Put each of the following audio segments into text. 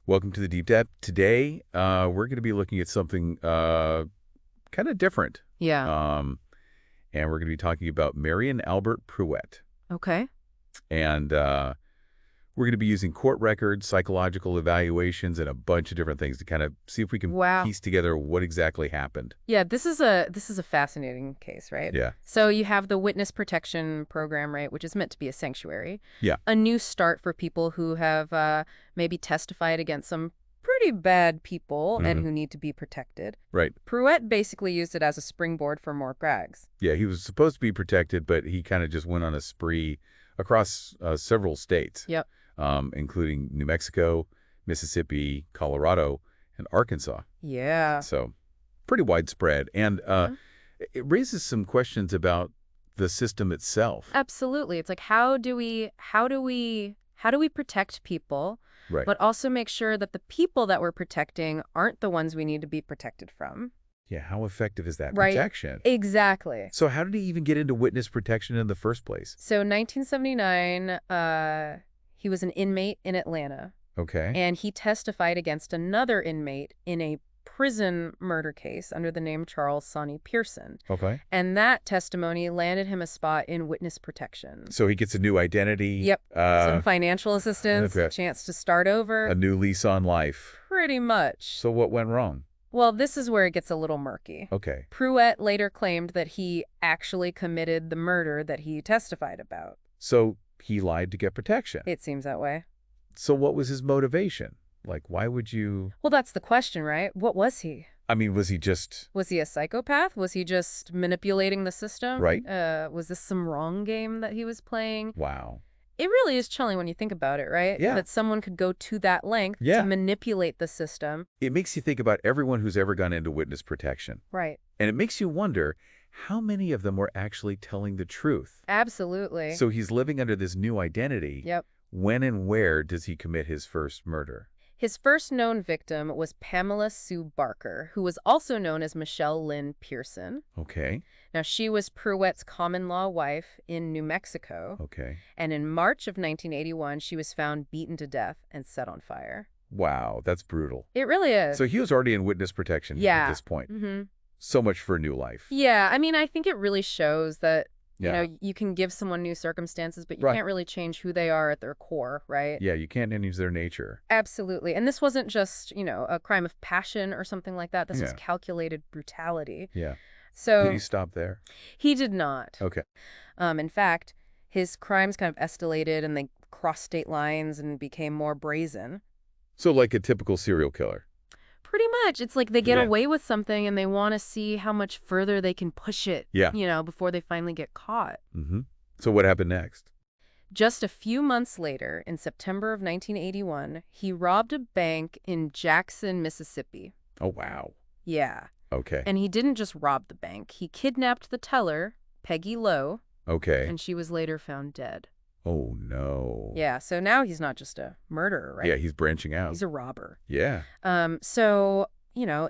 Welcome to the Deep Dive. Today, we're going to be looking at something kind of different. Yeah. And we're going to be talking about Marion Albert Pruett. Okay. And we're going to be using court records, psychological evaluations, and a bunch of different things to kind of see if we can Wow. piece together what exactly happened. Yeah, this is a fascinating case, right? Yeah. So you have the witness protection program, right, which is meant to be a sanctuary. Yeah. A new start for people who have maybe testified against some pretty bad people and who need to be protected. Right. Pruett basically used it as a springboard for more Grags. Yeah, he was supposed to be protected, but he kind of just went on a spree across several states. Yep. Including New Mexico, Mississippi, Colorado, and Arkansas. Yeah. So pretty widespread. And it raises some questions about the system itself. Absolutely. It's like how do we protect people, Right. but also make sure that the people that we're protecting aren't the ones we need to be protected from? Yeah, how effective is that Right. protection? Exactly. So how did he even get into witness protection in the first place? So 1979, he was an inmate in Atlanta, Okay. and he testified against another inmate in a prison murder case under the name Charles Sonny Pearson. Okay. And that testimony landed him a spot in witness protection. So he gets a new identity. Yep. Some financial assistance, okay. a chance to start over. A new lease on life. Pretty much. So what went wrong? Well, this is where it gets a little murky. Okay. Pruett later claimed that he actually committed the murder that he testified about. So he lied to get protection. It seems that way. So what was his motivation? Like, why would you... Well, that's the question, right? What was he? I mean, was he just... Was he a psychopath? Was he just manipulating the system? Right. Was this some wrong game that he was playing? Wow. It really is chilling when you think about it, right? Yeah. That someone could go to that length Yeah. to manipulate the system. It makes you think about everyone who's ever gone into witness protection. Right. And it makes you wonder how many of them were actually telling the truth. Absolutely. So he's living under this new identity. Yep. When and where does he commit his first murder? His first known victim was Pamela Sue Barker, who was also known as Michelle Lynn Pearson. Okay. Now, she was Pruett's common-law wife in New Mexico. Okay. And in March of 1981, she was found beaten to death and set on fire. Wow, that's brutal. It really is. So he was already in witness protection at this point. Mm-hmm. So much for a new life. Yeah, I mean, I think it really shows that, Yeah. you know, you can give someone new circumstances, but you Right. can't really change who they are at their core, right? Yeah, you can't change their nature. Absolutely. And this wasn't just, a crime of passion or something like that. This was Yeah. calculated brutality. Yeah. So Did he stop there? he did not. Okay. In fact, his crimes kind of escalated and they crossed state lines and became more brazen. So like a typical serial killer. Pretty much. It's like they get Yeah. away with something and they want to see how much further they can push it, Yeah. before they finally get caught. Mm-hmm. So what happened next? Just a few months later, in September of 1981, he robbed a bank in Jackson, Mississippi. Oh, wow. Yeah. Okay. And he didn't just rob the bank. He kidnapped the teller, Peggy Lowe, Okay. and she was later found dead. Oh, no. Yeah, so now he's not just a murderer, right? Yeah, he's branching out. He's a robber. Yeah. So,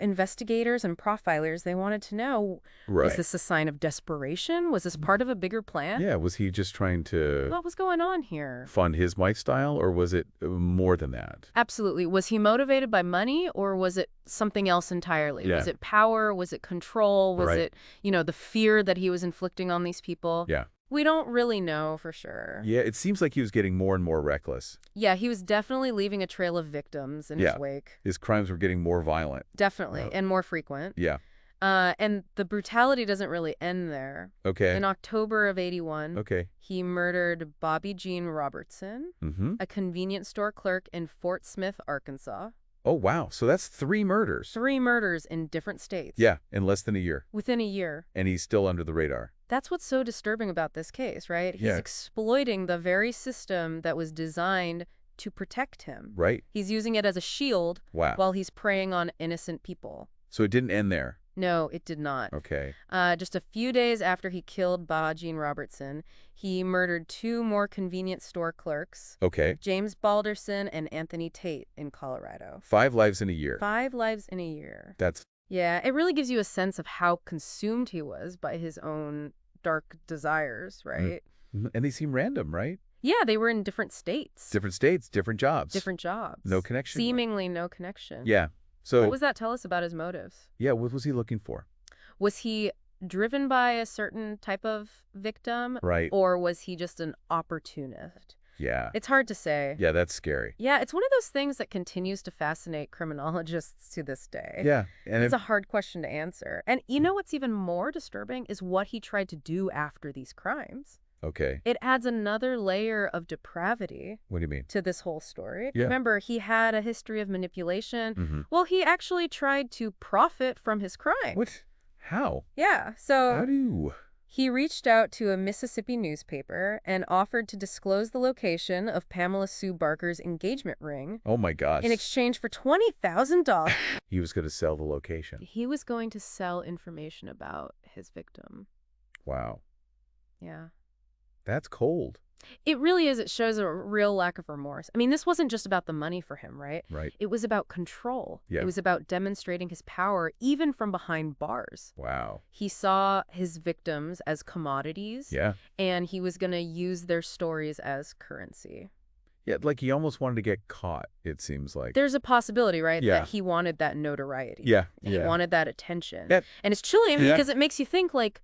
investigators and profilers, they wanted to know, Right. was this a sign of desperation? Was this part of a bigger plan? Yeah, was he just trying to What was going on here? fund his lifestyle, or was it more than that? Absolutely. Was he motivated by money, or was it something else entirely? Yeah. Was it power? Was it control? Was Right. it, the fear that he was inflicting on these people? Yeah. We don't really know for sure. Yeah, it seems like he was getting more and more reckless. Yeah, he was definitely leaving a trail of victims in his Yeah. wake. His crimes were getting more violent. Definitely, and more frequent. Yeah. And the brutality doesn't really end there. Okay. In October of 81, Okay. he murdered Bobby Jean Robertson, Mm-hmm. a convenience store clerk in Fort Smith, Arkansas. Oh, wow. So that's 3 murders. 3 murders in different states. Yeah, in less than a year. Within a year. And he's still under the radar. That's what's so disturbing about this case, right? He's Yeah. exploiting the very system that was designed to protect him. Right? He's using it as a shield Wow. while he's preying on innocent people. So it didn't end there. No, it did not. Okay. Just a few days after he killed Jean Robertson, he murdered 2 more convenience store clerks, Okay. James Balderson and Anthony Tate in Colorado. 5 lives in a year. 5 lives in a year. That's... Yeah, it really gives you a sense of how consumed he was by his own dark desires, right? And they seem random, right? Yeah, they were in different states. Different states, different jobs. Different jobs. No connection. Seemingly no connection. Yeah. What So, does that tell us about his motives? yeah, what was he looking for? Was he driven by a certain type of victim? Right. Or was he just an opportunist? Yeah. It's hard to say. Yeah, that's scary. Yeah, it's one of those things that continues to fascinate criminologists to this day. Yeah. And It's a hard question to answer. And you know what's even more disturbing is what he tried to do after these crimes. okay. It adds another layer of depravity What do you mean? to this whole story. Yeah. Remember, he had a history of manipulation. Mm-hmm. Well, he actually tried to profit from his crime. What? How? Yeah, How so do you... he reached out to a Mississippi newspaper and offered to disclose the location of Pamela Sue Barker's engagement ring Oh, my gosh. in exchange for $20,000. He was going to sell the location. He was going to sell information about his victim. Wow. Yeah. That's cold. It really is. It shows a real lack of remorse. I mean, this wasn't just about the money for him, right? Right. It was about control. Yeah. It was about demonstrating his power, even from behind bars. Wow. He saw his victims as commodities, Yeah. and he was going to use their stories as currency. Yeah, like he almost wanted to get caught, it seems like. There's a possibility, right, Yeah. that he wanted that notoriety. Yeah. He Yeah. wanted that attention. Yeah. And it's chilling Yeah. because it makes you think, like,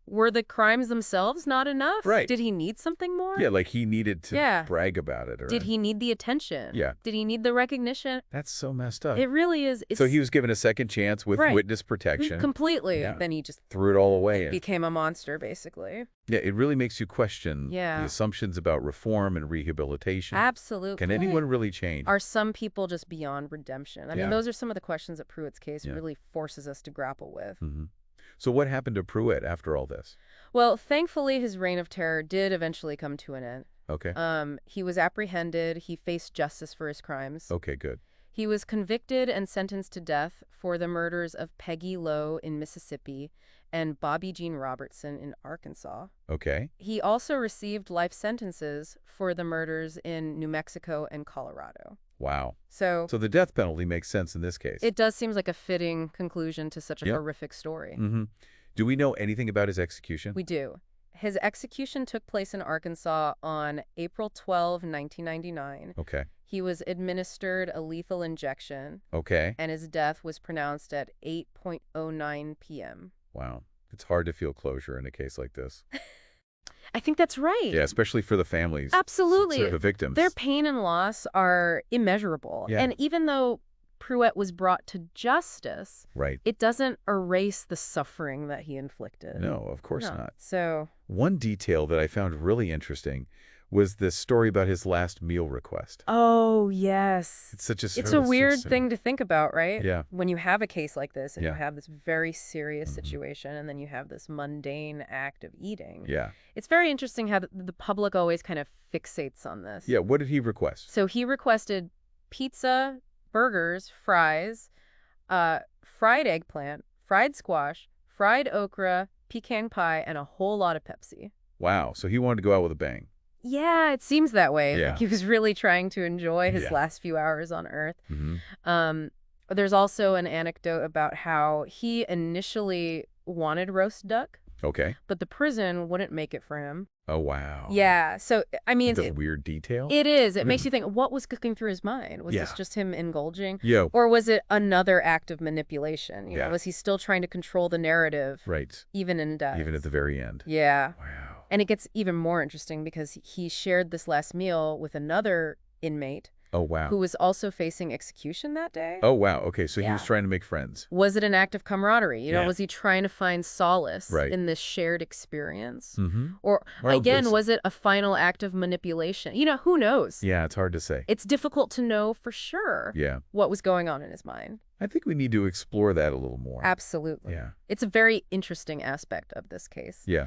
were the crimes themselves not enough? Right. Did he need something more? Yeah, like he needed to Yeah. brag about it. Or Did he need the attention? Yeah. Did he need the recognition? That's so messed up. It really is. It's So he was given a second chance with Right. witness protection. completely. Yeah. Then he just Threw it all away. became a monster, basically. Yeah, it really makes you question Yeah. the assumptions about reform and rehabilitation. Absolutely. Can anyone really change? Are some people just beyond redemption? I Yeah. mean, those are some of the questions that Pruett's case Yeah. really forces us to grapple with. Mhm. So what happened to Pruett after all this? Well, thankfully, his reign of terror did eventually come to an end. Okay. He was apprehended. He faced justice for his crimes. Okay, good. He was convicted and sentenced to death for the murders of Peggy Lowe in Mississippi and Bobby Jean Robertson in Arkansas. Okay. He also received life sentences for the murders in New Mexico and Colorado. Wow. So So the death penalty makes sense in this case. it does seem like a fitting conclusion to such a Yep. horrific story. Mm-hmm. Do we know anything about his execution? We do. His execution took place in Arkansas on April 12, 1999. Okay. He was administered a lethal injection, Okay. and his death was pronounced at 8:09 p.m. Wow. It's hard to feel closure in a case like this. I think that's right. Yeah, especially for the families. Absolutely. The victims. Their pain and loss are immeasurable. Yeah. And even though Pruett was brought to justice, Right. it doesn't erase the suffering that he inflicted. No, of course No. not. So, One detail that I found really interesting was the story about his last meal request. oh, yes. It's such a It's a weird thing to think about, right? Yeah. When you have a case like this and you Yeah. have this very serious Mhm. situation and then you have this mundane act of eating. Yeah. It's very interesting how the public always kind of fixates on this. Yeah. What did he request? So he requested pizza, burgers, fries, fried eggplant, fried squash, fried okra, pecan pie, and a whole lot of Pepsi. Wow. So he wanted to go out with a bang. Yeah, it seems that way. Yeah. Like he was really trying to enjoy his Yeah. last few hours on Earth. Mm-hmm. There's also an anecdote about how he initially wanted roast duck, Okay. but the prison wouldn't make it for him. Oh, wow. Yeah, so, I mean, That's a weird detail. it is. It Mm. makes you think, what was cooking through his mind? Was this Yeah. just him indulging? Yeah. Or was it another act of manipulation? You know, Yeah. was he still trying to control the narrative, Right. even in death? Even at the very end. Yeah. Wow. And it gets even more interesting because he shared this last meal with another inmate Oh, wow. who was also facing execution that day. Oh, wow. Okay. So he was Yeah. trying to make friends. Was it an act of camaraderie? You know, Yeah. was he trying to find solace Right. in this shared experience? Mm-hmm. Or, Well, again, this- was it a final act of manipulation? You know, who knows? Yeah, it's hard to say. It's difficult to know for sure Yeah. what was going on in his mind. I think we need to explore that a little more. Absolutely. Yeah. It's a very interesting aspect of this case. Yeah.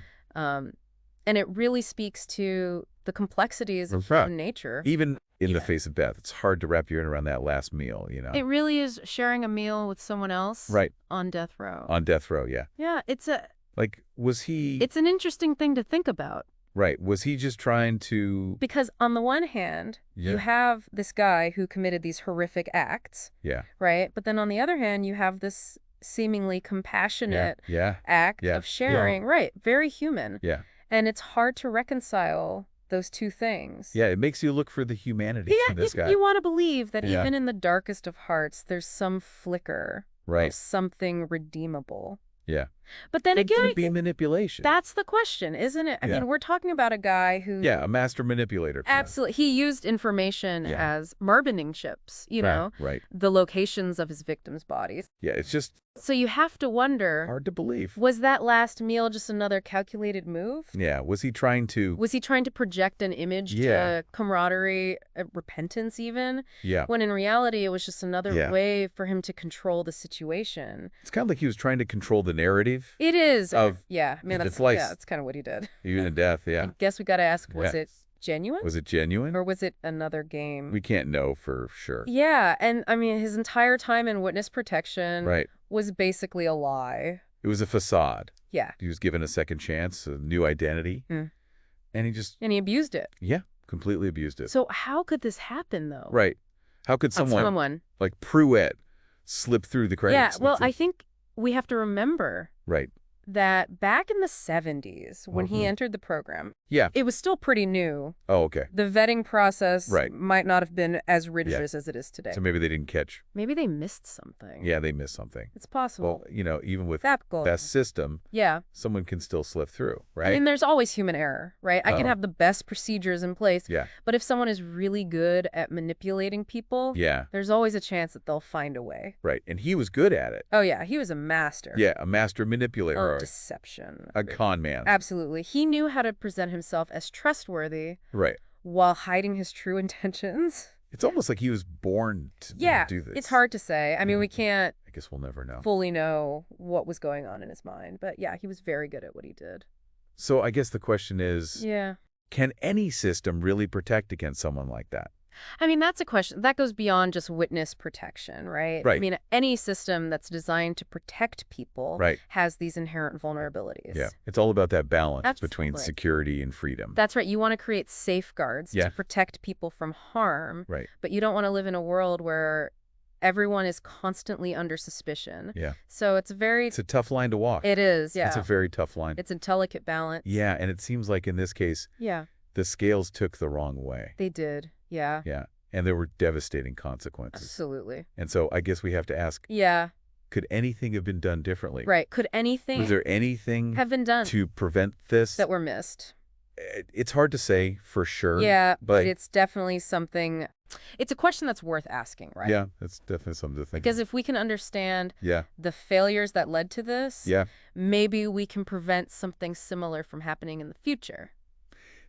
And it really speaks to the complexities of Right. human nature. Even in the Yeah. face of death, it's hard to wrap your head around that last meal, you know? It really is sharing a meal with someone else Right. on death row. On death row, yeah. Yeah, Like, was he... it's an interesting thing to think about. Right. Was he just trying to... Because on the one hand, Yeah. you have this guy who committed these horrific acts, Yeah. right? But then on the other hand, you have this seemingly compassionate Yeah. act Yeah. of sharing. Right. Very human. Yeah. And it's hard to reconcile those two things. Yeah, it makes you look for the humanity Yeah, in this guy. you want to believe that Yeah. even in the darkest of hearts, there's some flicker Right. of something redeemable. Yeah. But then It again, I could be think manipulation. that's the question, isn't it? I Yeah. mean, we're talking about a guy who Yeah, a master manipulator. absolutely, he used information Yeah. as marbining chips, Right. the locations of his victims' bodies. Yeah, it's just So you have to wonder, hard to believe. was that last meal just another calculated move? Yeah, was he trying to... Was he trying to project an image Yeah. to camaraderie, repentance even? Yeah. When in reality, it was just another Yeah. way for him to control the situation. It's kind of like he was trying to control the narrative, It is. Of yeah, I mean, its life. that's kind of what he did. even in death. I Yeah. guess we got to ask, was Yeah. it genuine? Was it genuine? Or was it another game? We can't know for sure. Yeah, and I mean, his entire time in witness protection Right. was basically a lie. It was a facade. Yeah. He was given a second chance, a new identity, Mm. and he just, And he abused it. yeah, completely abused it. So how could this happen, though? Right. How could someone like Pruett slip through the cracks? Yeah, well, That's it. I think we have to remember Right. that back in the 70s, when he Mhm. entered the program, Yeah. it was still pretty new. Oh, okay. The vetting process Right. might not have been as rigorous as it is today. So maybe they didn't catch. Maybe they missed something. Yeah, they missed something. It's possible. Well, even with That goal. best system, Yeah. someone can still slip through, I right? mean, there's always human error, right? I can Oh. have the best procedures in place, Yeah. but if someone is really good at manipulating people, Yeah. there's always a chance that they'll find a way. Right. And he was good at it. Oh, yeah, he was a master Yeah, a master manipulator. of deception. A con man. Absolutely. He knew how to present himself as trustworthy Right. while hiding his true intentions. It's almost like he was born to Yeah, do this. it's hard to say. I mean, we can't I guess we'll never know. fully know what was going on in his mind, but yeah, he was very good at what he did. So I guess the question is, Yeah. can any system really protect against someone like that? I mean, that's a question. That goes beyond just witness protection, right? I Right. mean, any system that's designed to protect people Right. has these inherent vulnerabilities. Yeah. It's all about that balance between Absolutely. security and freedom. That's right. You want to create safeguards Yeah. to protect people from harm, Right. but you don't want to live in a world where everyone is constantly under suspicion. Yeah. So it's very... It's a tough line to walk. It is, yeah. It's a very tough line. It's a delicate balance. Yeah, and it seems like in this case, Yeah, the scales took the wrong way. they did. Yeah, Yeah. And there were devastating consequences. absolutely. And so I guess we have to ask, Yeah, could anything have been done differently? right. Could anything Was there anything have been done to prevent this? that were missed? It's hard to say for sure. Yeah, but but it's definitely something... It's a question that's worth asking, right? yeah, that's definitely something to think Because about. if we can understand Yeah, the failures that led to this, yeah. maybe we can prevent something similar from happening in the future.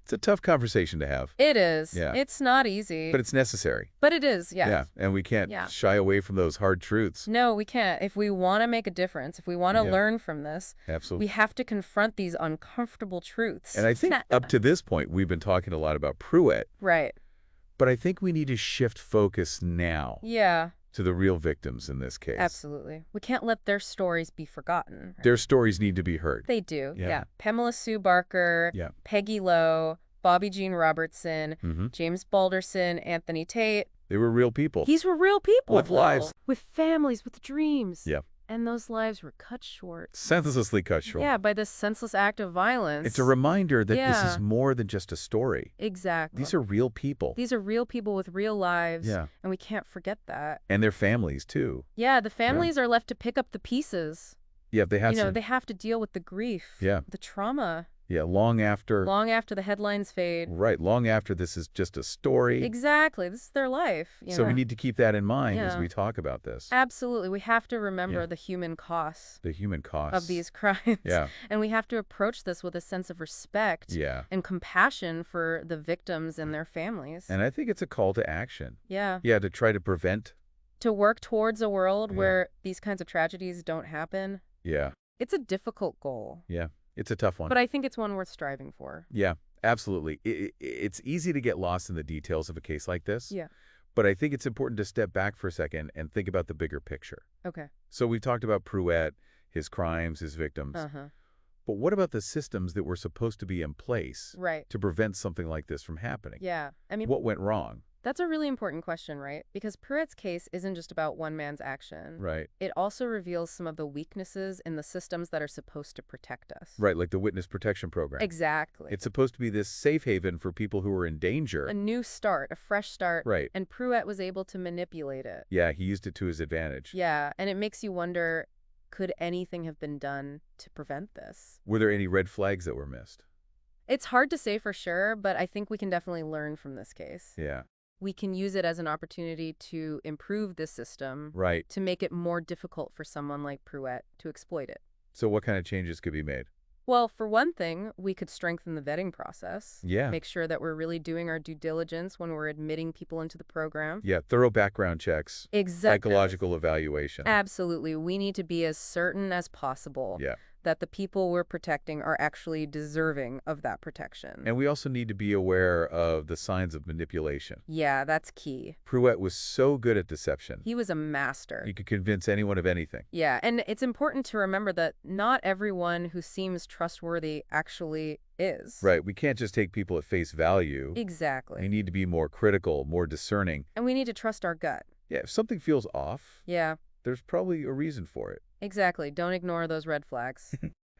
It's a tough conversation to have, It is. Yeah. It's not easy. but it's necessary. But it is, yeah. Yeah, and we can't Yeah. shy away from those hard truths. No, we can't. If we want to make a difference, if we want to Yeah. learn from this, Absolutely. we have to confront these uncomfortable truths. And I think up to this point, we've been talking a lot about Pruett, Right. but I think we need to shift focus now Yeah, to the real victims in this case. absolutely. We can't let their stories be forgotten. Right? Their stories need to be heard. They do, Yeah. yeah. Pamela Sue Barker, Yeah. Peggy Lowe, Bobby Jean Robertson, Hmm. James Balderson, Anthony Tate. They were real people. These were real people. With lives. With families, with dreams. Yeah. And those lives were cut short. Senselessly cut short. Yeah, by this senseless act of violence. It's a reminder that this Yeah. is more than just a story. Exactly. These are real people. These are real people with real lives. Yeah. And we can't forget that. And their families, too. Yeah, the families are left to pick up the pieces. Yeah, they have to. They have to deal with the grief. Yeah. The trauma. Yeah, long after. Long after the headlines fade. Right, long after this is just a story. Exactly. This is their life. So we need to keep that in mind as Yeah. we talk about this. Absolutely. We have to remember Yeah. the human costs The human costs. of these crimes. Yeah. And we have to approach this with a sense of respect Yeah. and compassion for the victims and their families. And I think it's a call to action. Yeah. Yeah, to try to prevent. To work towards a world Yeah. where these kinds of tragedies don't happen. Yeah. It's a difficult goal, Yeah. It's a tough one. but I think it's one worth striving for. Yeah, absolutely. It's easy to get lost in the details of a case like this. Yeah. But I think it's important to step back for a second and think about the bigger picture. Okay. So we've talked about Pruett, his crimes, his victims. Uh-huh. But what about the systems that were supposed to be in place Right. to prevent something like this from happening? Yeah. I mean, What went wrong? That's a really important question, right? Because Pruett's case isn't just about one man's action. Right. It also reveals some of the weaknesses in the systems that are supposed to protect us. Right, like the Witness Protection Program. Exactly. It's supposed to be this safe haven for people who are in A danger. new start, a fresh start. Right. And Pruett was able to manipulate it. Yeah, he used it to his advantage. Yeah, and it makes you wonder, could anything have been done to prevent this? Were there any red flags that were missed? It's hard to say for sure, but I think we can definitely learn from this case. Yeah. We can use it as an opportunity to improve this system, Right. to make it more difficult for someone like Pruett to exploit it. So what kind of changes could be made? Well, for one thing, we could strengthen the vetting process. Yeah. Make sure that we're really doing our due diligence when we're admitting people into the program. Yeah, thorough background checks. Exactly. Psychological evaluation. Absolutely. We need to be as certain as possible Yeah. that the people we're protecting are actually deserving of that protection. And we also need to be aware of the signs of manipulation. Yeah, that's key. Pruett was so good at deception. He was a master. He could convince anyone of anything. Yeah, and it's important to remember that not everyone who seems trustworthy actually is. Right, we can't just take people at face value. Exactly. We need to be more critical, more discerning. And we need to trust our gut. Yeah, if something feels off, Yeah, there's probably a reason for it. exactly. Don't ignore those red flags.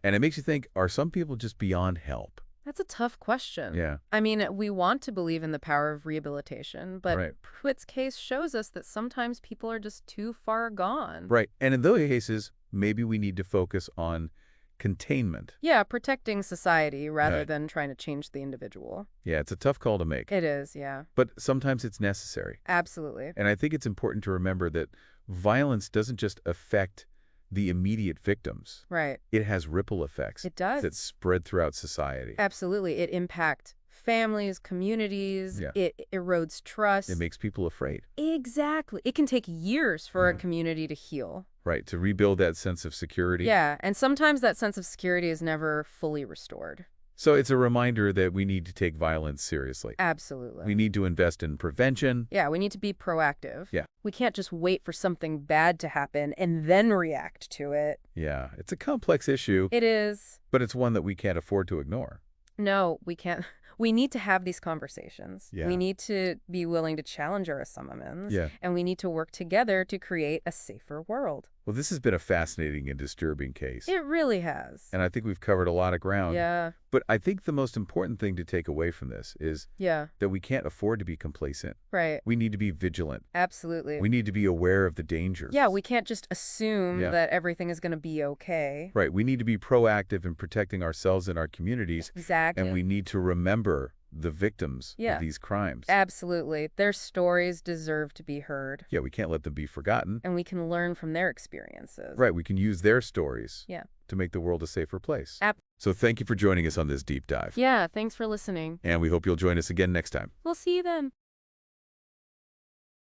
And it makes you think, are some people just beyond help? That's a tough question. Yeah. I mean, we want to believe in the power of rehabilitation, but Right. Pruitt's case shows us that sometimes people are just too far gone. Right, and in those cases, maybe we need to focus on containment. Yeah, protecting society rather Right. than trying to change the individual. Yeah, it's a tough call to make, It is, yeah. but sometimes it's necessary. Absolutely. And I think it's important to remember that violence doesn't just affect the immediate victims. Right. It has ripple effects It does. that spread throughout society. Absolutely. It impacts families, communities. Yeah. It erodes trust. It makes people afraid, Exactly. It can take years for a Mhm. community to heal. right? To rebuild that sense of security. Yeah, and sometimes that sense of security is never fully restored. So it's a reminder that we need to take violence seriously. Absolutely. We need to invest in prevention. Yeah, we need to be proactive. Yeah. We can't just wait for something bad to happen and then react to it. Yeah, it's a complex issue, It is. but it's one that we can't afford to ignore. No, we can't. We need to have these conversations. Yeah. We need to be willing to challenge our assumptions. Yeah. And we need to work together to create a safer world. Well, this has been a fascinating and disturbing case. It really has. And I think we've covered a lot of ground. Yeah. But I think the most important thing to take away from this is Yeah. that we can't afford to be complacent. Right. We need to be vigilant. Absolutely. We need to be aware of the dangers. Yeah, we can't just assume Yeah. that everything is going to be okay. Right. We need to be proactive in protecting ourselves and our communities. Exactly. And we need to remember the victims Yeah. of these crimes. Absolutely. Their stories deserve to be heard. Yeah, we can't let them be forgotten. And we can learn from their experiences. Right. We can use their stories Yeah. to make the world a safer place. Ab- So thank you for joining us on this deep dive. Yeah, thanks for listening. And we hope you'll join us again next time. We'll see you then.